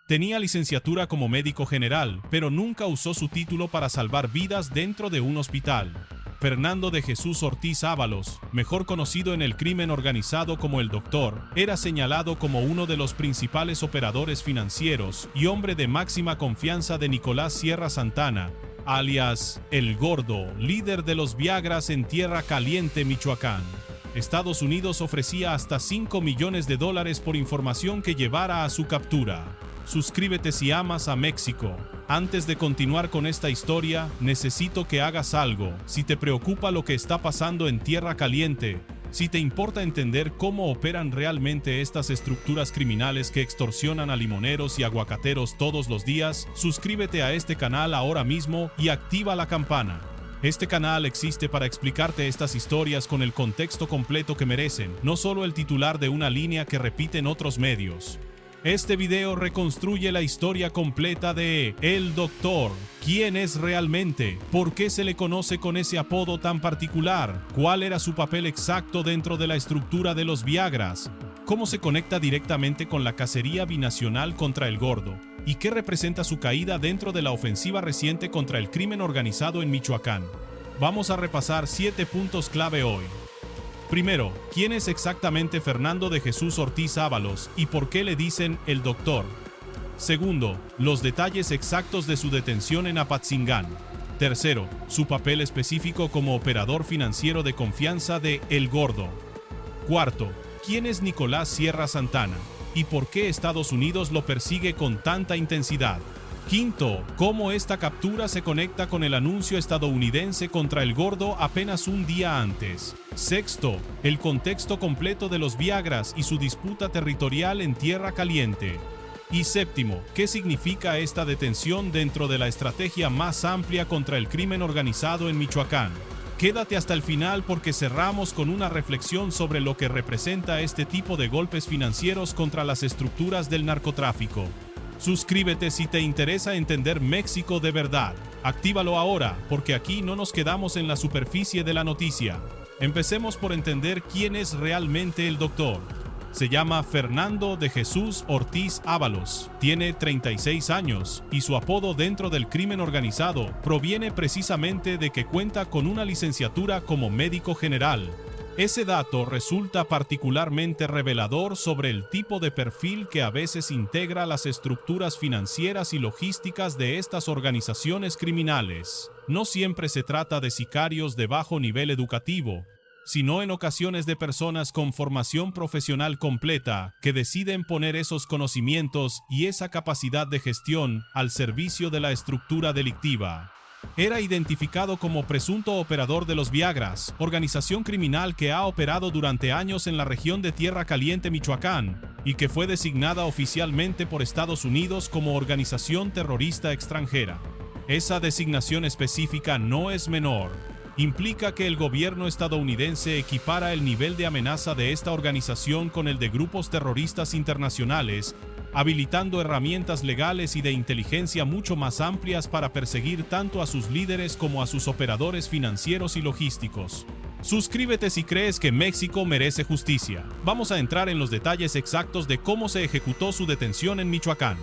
Tenía licenciatura como médico general, pero nunca usó su título para salvar vidas dentro de un hospital. Fernando de Jesús Ortiz Ábalos, mejor conocido en el crimen organizado como el Doctor, era señalado como uno de los principales operadores financieros y hombre de máxima confianza de Nicolás Sierra Santana, alias El Gordo, líder de los Viagras en Tierra Caliente, Michoacán. Estados Unidos ofrecía hasta $5 millones por información que llevara a su captura. Suscríbete si amas a México. Antes de continuar con esta historia, necesito que hagas algo. Si te preocupa lo que está pasando en Tierra Caliente, si te importa entender cómo operan realmente estas estructuras criminales que extorsionan a limoneros y aguacateros todos los días, suscríbete a este canal ahora mismo y activa la campana. Este canal existe para explicarte estas historias con el contexto completo que merecen, no solo el titular de una línea que repiten otros medios. Este video reconstruye la historia completa de El Doctor. ¿Quién es realmente? ¿Por qué se le conoce con ese apodo tan particular? ¿Cuál era su papel exacto dentro de la estructura de los Viagras? ¿Cómo se conecta directamente con la cacería binacional contra el Gordo? ¿Y qué representa su caída dentro de la ofensiva reciente contra el crimen organizado en Michoacán? Vamos a repasar 7 puntos clave hoy. Primero, ¿quién es exactamente Fernando de Jesús Ortiz Ábalos y por qué le dicen el Doctor? Segundo, los detalles exactos de su detención en Apatzingán. Tercero, su papel específico como operador financiero de confianza de El Gordo. Cuarto, ¿quién es Nicolás Sierra Santana y por qué Estados Unidos lo persigue con tanta intensidad? Quinto, cómo esta captura se conecta con el anuncio estadounidense contra el Gordo apenas un día antes. Sexto, el contexto completo de los Viagras y su disputa territorial en Tierra Caliente. Y séptimo, ¿qué significa esta detención dentro de la estrategia más amplia contra el crimen organizado en Michoacán? Quédate hasta el final porque cerramos con una reflexión sobre lo que representa este tipo de golpes financieros contra las estructuras del narcotráfico. Suscríbete si te interesa entender México de verdad. Actívalo ahora, porque aquí no nos quedamos en la superficie de la noticia. Empecemos por entender quién es realmente el Doctor. Se llama Fernando de Jesús Ortiz Ábalos, tiene 36 años y su apodo dentro del crimen organizado proviene precisamente de que cuenta con una licenciatura como médico general. Ese dato resulta particularmente revelador sobre el tipo de perfil que a veces integra las estructuras financieras y logísticas de estas organizaciones criminales. No siempre se trata de sicarios de bajo nivel educativo, sino en ocasiones de personas con formación profesional completa que deciden poner esos conocimientos y esa capacidad de gestión al servicio de la estructura delictiva. Era identificado como presunto operador de los Viagras, organización criminal que ha operado durante años en la región de Tierra Caliente, Michoacán, y que fue designada oficialmente por Estados Unidos como organización terrorista extranjera. Esa designación específica no es menor. Implica que el gobierno estadounidense equipara el nivel de amenaza de esta organización con el de grupos terroristas internacionales, habilitando herramientas legales y de inteligencia mucho más amplias para perseguir tanto a sus líderes como a sus operadores financieros y logísticos. Suscríbete si crees que México merece justicia. Vamos a entrar en los detalles exactos de cómo se ejecutó su detención en Michoacán.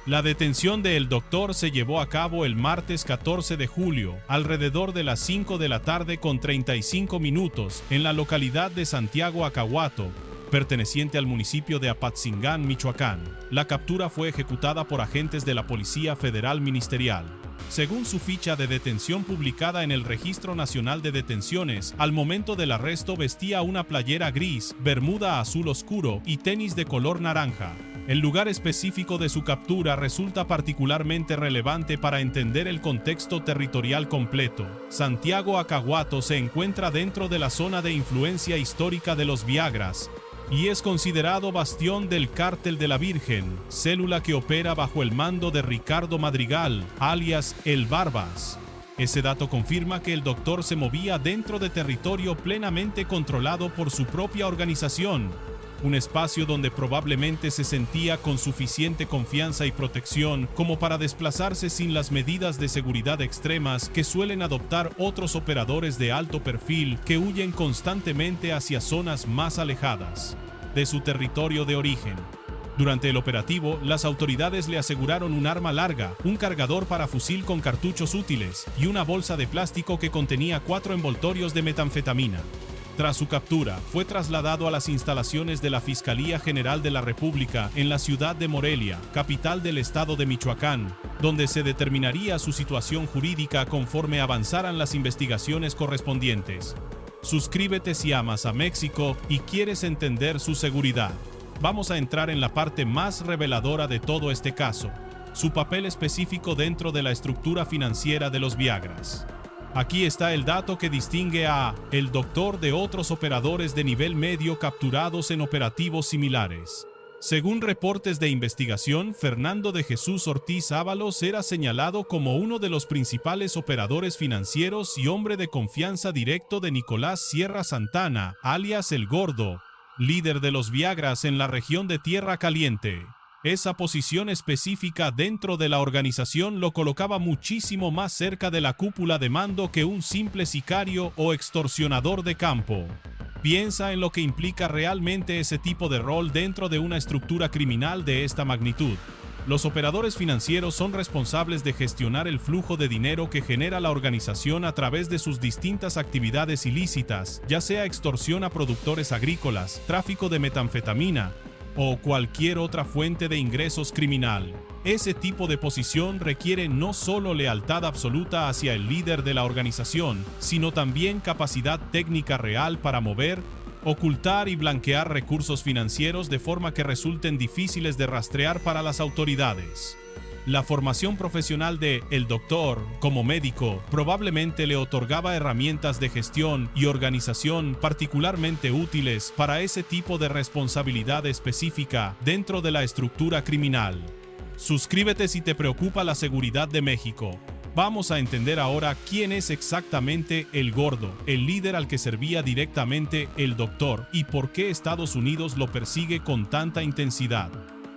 La detención de El Doctor se llevó a cabo el martes 14 de julio, alrededor de las 5 de la tarde con 35 minutos, en la localidad de Santiago Acahuato, perteneciente al municipio de Apatzingán, Michoacán. La captura fue ejecutada por agentes de la Policía Federal Ministerial. Según su ficha de detención publicada en el Registro Nacional de Detenciones, al momento del arresto vestía una playera gris, bermuda azul oscuro y tenis de color naranja. El lugar específico de su captura resulta particularmente relevante para entender el contexto territorial completo. Santiago Acahuato se encuentra dentro de la zona de influencia histórica de los Viagras y es considerado bastión del Cártel de la Virgen, célula que opera bajo el mando de Ricardo Madrigal, alias El Barbas. Ese dato confirma que el Doctor se movía dentro de territorio plenamente controlado por su propia organización, un espacio donde probablemente se sentía con suficiente confianza y protección como para desplazarse sin las medidas de seguridad extremas que suelen adoptar otros operadores de alto perfil que huyen constantemente hacia zonas más alejadas de su territorio de origen. Durante el operativo, las autoridades le aseguraron un arma larga, un cargador para fusil con cartuchos útiles y una bolsa de plástico que contenía 4 envoltorios de metanfetamina. Tras su captura, fue trasladado a las instalaciones de la Fiscalía General de la República en la ciudad de Morelia, capital del estado de Michoacán, donde se determinaría su situación jurídica conforme avanzaran las investigaciones correspondientes. Suscríbete si amas a México y quieres entender su seguridad. Vamos a entrar en la parte más reveladora de todo este caso, su papel específico dentro de la estructura financiera de los Viagras. Aquí está el dato que distingue a el Doctor de otros operadores de nivel medio capturados en operativos similares. Según reportes de investigación, Fernando de Jesús Ortiz Ábalos era señalado como uno de los principales operadores financieros y hombre de confianza directo de Nicolás Sierra Santana, alias El Gordo, líder de los Viagras en la región de Tierra Caliente. Esa posición específica dentro de la organización lo colocaba muchísimo más cerca de la cúpula de mando que un simple sicario o extorsionador de campo. Piensa en lo que implica realmente ese tipo de rol dentro de una estructura criminal de esta magnitud. Los operadores financieros son responsables de gestionar el flujo de dinero que genera la organización a través de sus distintas actividades ilícitas, ya sea extorsión a productores agrícolas, tráfico de metanfetamina o cualquier otra fuente de ingresos criminal. Ese tipo de posición requiere no solo lealtad absoluta hacia el líder de la organización, sino también capacidad técnica real para mover, ocultar y blanquear recursos financieros de forma que resulten difíciles de rastrear para las autoridades. La formación profesional de El Doctor, como médico, probablemente le otorgaba herramientas de gestión y organización particularmente útiles para ese tipo de responsabilidad específica dentro de la estructura criminal. Suscríbete si te preocupa la seguridad de México. Vamos a entender ahora quién es exactamente El Gordo, el líder al que servía directamente El Doctor, y por qué Estados Unidos lo persigue con tanta intensidad.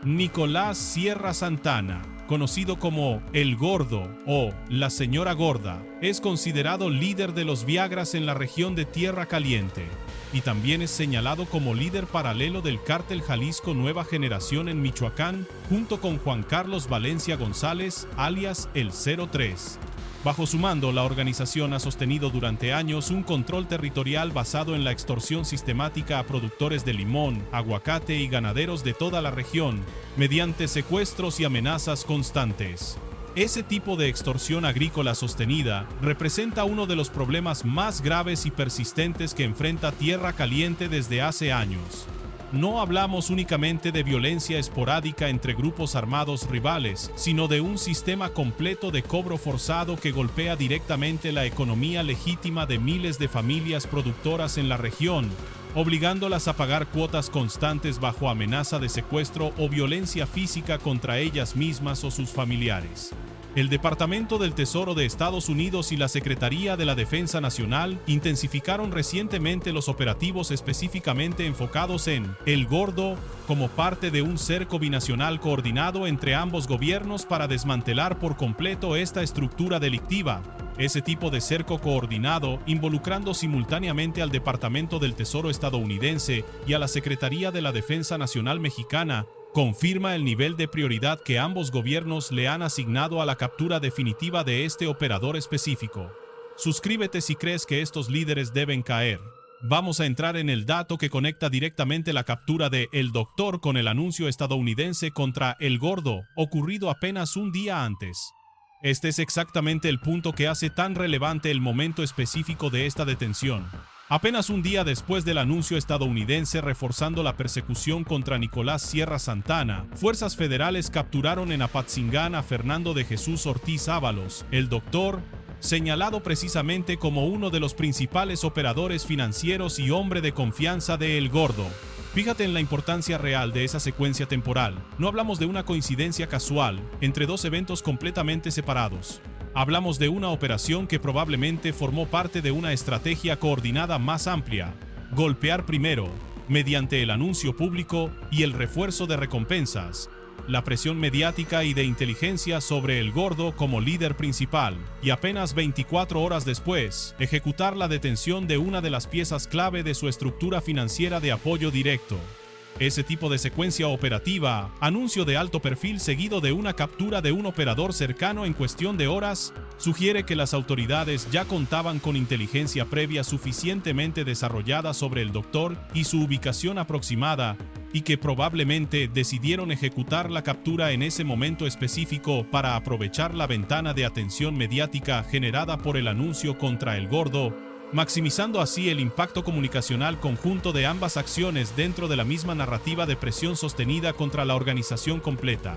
Nicolás Sierra Santana, conocido como El Gordo o la Señora Gorda, es considerado líder de los Viagras en la región de Tierra Caliente, y también es señalado como líder paralelo del Cártel Jalisco Nueva Generación en Michoacán, junto con Juan Carlos Valencia González, alias El 03. Bajo su mando, la organización ha sostenido durante años un control territorial basado en la extorsión sistemática a productores de limón, aguacate y ganaderos de toda la región, mediante secuestros y amenazas constantes. Ese tipo de extorsión agrícola sostenida representa uno de los problemas más graves y persistentes que enfrenta Tierra Caliente desde hace años. No hablamos únicamente de violencia esporádica entre grupos armados rivales, sino de un sistema completo de cobro forzado que golpea directamente la economía legítima de miles de familias productoras en la región, obligándolas a pagar cuotas constantes bajo amenaza de secuestro o violencia física contra ellas mismas o sus familiares. El Departamento del Tesoro de Estados Unidos y la Secretaría de la Defensa Nacional intensificaron recientemente los operativos específicamente enfocados en El Gordo como parte de un cerco binacional coordinado entre ambos gobiernos para desmantelar por completo esta estructura delictiva. Ese tipo de cerco coordinado, involucrando simultáneamente al Departamento del Tesoro estadounidense y a la Secretaría de la Defensa Nacional mexicana, confirma el nivel de prioridad que ambos gobiernos le han asignado a la captura definitiva de este operador específico. Suscríbete si crees que estos líderes deben caer. Vamos a entrar en el dato que conecta directamente la captura de El Doctor con el anuncio estadounidense contra El Gordo, ocurrido apenas un día antes. Este es exactamente el punto que hace tan relevante el momento específico de esta detención. Apenas un día después del anuncio estadounidense reforzando la persecución contra Nicolás Sierra Santana, fuerzas federales capturaron en Apatzingán a Fernando de Jesús Ortiz Ábalos, El Doctor, señalado precisamente como uno de los principales operadores financieros y hombre de confianza de El Gordo. Fíjate en la importancia real de esa secuencia temporal. No hablamos de una coincidencia casual entre dos eventos completamente separados. Hablamos de una operación que probablemente formó parte de una estrategia coordinada más amplia. Golpear primero, mediante el anuncio público y el refuerzo de recompensas, la presión mediática y de inteligencia sobre El Gordo como líder principal, y apenas 24 horas después, ejecutar la detención de una de las piezas clave de su estructura financiera de apoyo directo. Ese tipo de secuencia operativa, anuncio de alto perfil seguido de una captura de un operador cercano en cuestión de horas, sugiere que las autoridades ya contaban con inteligencia previa suficientemente desarrollada sobre el doctor y su ubicación aproximada, y que probablemente decidieron ejecutar la captura en ese momento específico para aprovechar la ventana de atención mediática generada por el anuncio contra el gordo, maximizando así el impacto comunicacional conjunto de ambas acciones dentro de la misma narrativa de presión sostenida contra la organización completa.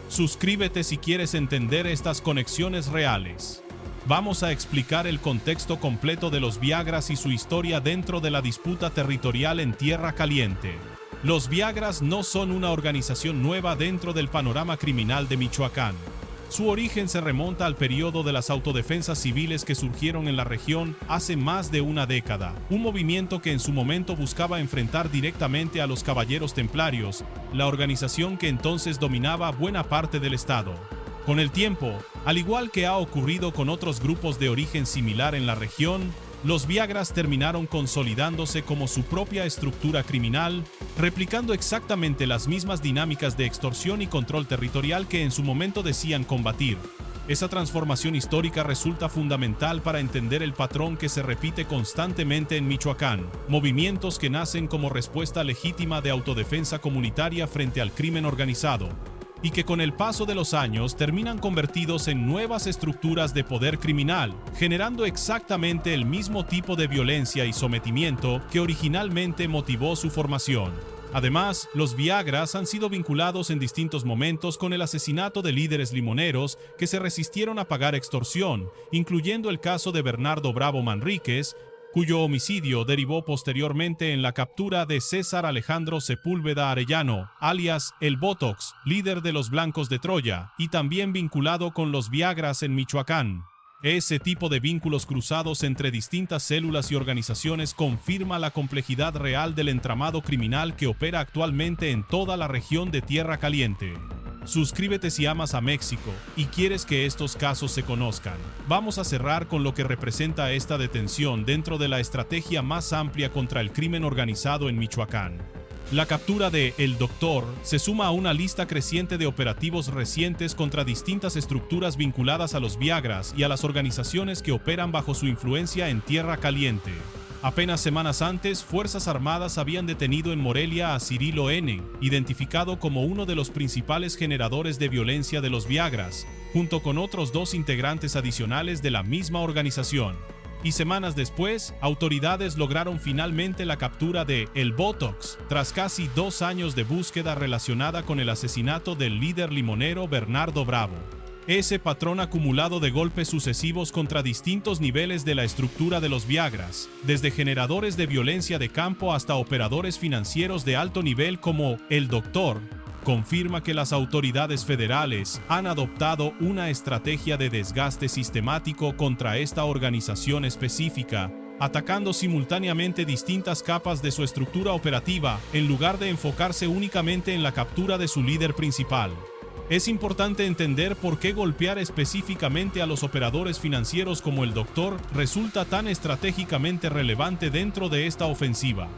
Suscríbete si quieres entender estas conexiones reales. Vamos a explicar el contexto completo de los Viagras y su historia dentro de la disputa territorial en Tierra Caliente. Los Viagras no son una organización nueva dentro del panorama criminal de Michoacán. Su origen se remonta al periodo de las autodefensas civiles que surgieron en la región hace más de una década, un movimiento que en su momento buscaba enfrentar directamente a los Caballeros Templarios, la organización que entonces dominaba buena parte del estado. Con el tiempo, al igual que ha ocurrido con otros grupos de origen similar en la región, los Viagras terminaron consolidándose como su propia estructura criminal, replicando exactamente las mismas dinámicas de extorsión y control territorial que en su momento decían combatir. Esa transformación histórica resulta fundamental para entender el patrón que se repite constantemente en Michoacán, movimientos que nacen como respuesta legítima de autodefensa comunitaria frente al crimen organizado, y que con el paso de los años terminan convertidos en nuevas estructuras de poder criminal, generando exactamente el mismo tipo de violencia y sometimiento que originalmente motivó su formación. Además, los Viagras han sido vinculados en distintos momentos con el asesinato de líderes limoneros que se resistieron a pagar extorsión, incluyendo el caso de Bernardo Bravo Manríquez, cuyo homicidio derivó posteriormente en la captura de César Alejandro Sepúlveda Arellano, alias El Botox, líder de los Blancos de Troya, y también vinculado con los Viagras en Michoacán. Ese tipo de vínculos cruzados entre distintas células y organizaciones confirma la complejidad real del entramado criminal que opera actualmente en toda la región de Tierra Caliente. Suscríbete si amas a México y quieres que estos casos se conozcan. Vamos a cerrar con lo que representa esta detención dentro de la estrategia más amplia contra el crimen organizado en Michoacán. La captura de El Doctor se suma a una lista creciente de operativos recientes contra distintas estructuras vinculadas a los Viagras y a las organizaciones que operan bajo su influencia en Tierra Caliente. Apenas semanas antes, Fuerzas Armadas habían detenido en Morelia a Cirilo N., identificado como uno de los principales generadores de violencia de los Viagras, junto con otros 2 integrantes adicionales de la misma organización. Y semanas después, autoridades lograron finalmente la captura de El Botox, tras casi 2 años de búsqueda relacionada con el asesinato del líder limonero Bernardo Bravo. Ese patrón acumulado de golpes sucesivos contra distintos niveles de la estructura de los Viagras, desde generadores de violencia de campo hasta operadores financieros de alto nivel como El Doctor, confirma que las autoridades federales han adoptado una estrategia de desgaste sistemático contra esta organización específica, atacando simultáneamente distintas capas de su estructura operativa en lugar de enfocarse únicamente en la captura de su líder principal. Es importante entender por qué golpear específicamente a los operadores financieros como el Doctor resulta tan estratégicamente relevante dentro de esta ofensiva.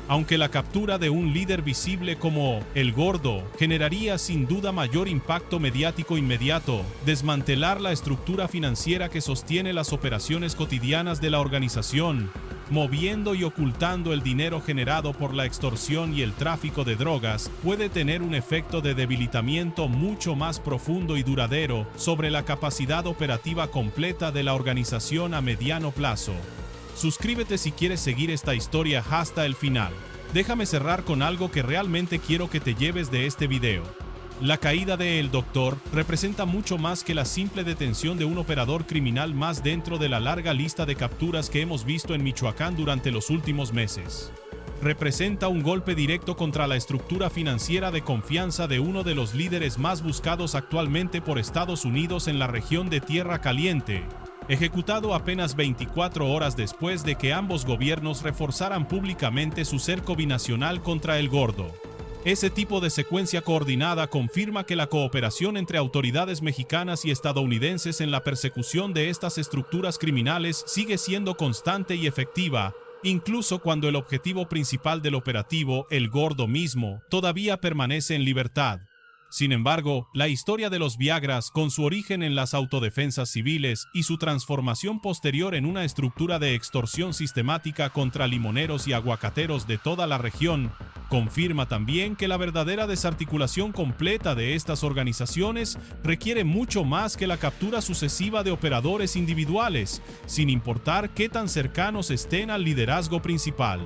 Aunque la captura de un líder visible como El Gordo generaría sin duda mayor impacto mediático inmediato, desmantelar la estructura financiera que sostiene las operaciones cotidianas de la organización, moviendo y ocultando el dinero generado por la extorsión y el tráfico de drogas, puede tener un efecto de debilitamiento mucho más profundo y duradero sobre la capacidad operativa completa de la organización a mediano plazo. Suscríbete si quieres seguir esta historia hasta el final. Déjame cerrar con algo que realmente quiero que te lleves de este video. La caída de El Doctor representa mucho más que la simple detención de un operador criminal más dentro de la larga lista de capturas que hemos visto en Michoacán durante los últimos meses. Representa un golpe directo contra la estructura financiera de confianza de uno de los líderes más buscados actualmente por Estados Unidos en la región de Tierra Caliente, ejecutado apenas 24 horas después de que ambos gobiernos reforzaran públicamente su cerco binacional contra el Gordo. Ese tipo de secuencia coordinada confirma que la cooperación entre autoridades mexicanas y estadounidenses en la persecución de estas estructuras criminales sigue siendo constante y efectiva, incluso cuando el objetivo principal del operativo, el gordo mismo, todavía permanece en libertad. Sin embargo, la historia de los Viagras, con su origen en las autodefensas civiles y su transformación posterior en una estructura de extorsión sistemática contra limoneros y aguacateros de toda la región, confirma también que la verdadera desarticulación completa de estas organizaciones requiere mucho más que la captura sucesiva de operadores individuales, sin importar qué tan cercanos estén al liderazgo principal.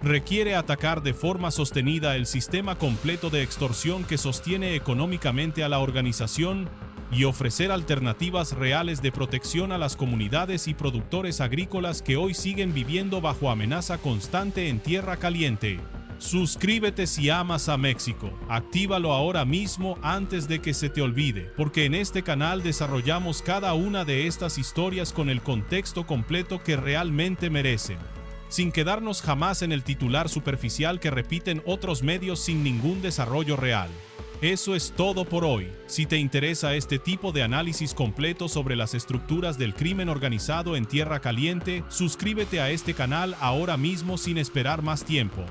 Requiere atacar de forma sostenida el sistema completo de extorsión que sostiene económicamente a la organización y ofrecer alternativas reales de protección a las comunidades y productores agrícolas que hoy siguen viviendo bajo amenaza constante en Tierra Caliente. Suscríbete si amas a México. Actívalo ahora mismo antes de que se te olvide, porque en este canal desarrollamos cada una de estas historias con el contexto completo que realmente merecen, sin quedarnos jamás en el titular superficial que repiten otros medios sin ningún desarrollo real. Eso es todo por hoy. Si te interesa este tipo de análisis completo sobre las estructuras del crimen organizado en Tierra Caliente, suscríbete a este canal ahora mismo sin esperar más tiempo.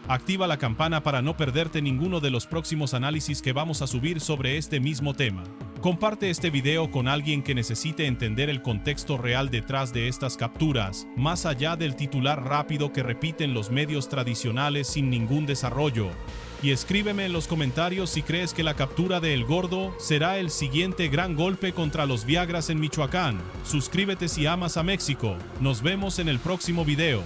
Activa la campana para no perderte ninguno de los próximos análisis que vamos a subir sobre este mismo tema. Comparte este video con alguien que necesite entender el contexto real detrás de estas capturas, más allá del titular rápido que repiten los medios tradicionales sin ningún desarrollo. Y escríbeme en los comentarios si crees que la captura de El Gordo será el siguiente gran golpe contra los Viagras en Michoacán. Suscríbete si amas a México. Nos vemos en el próximo video.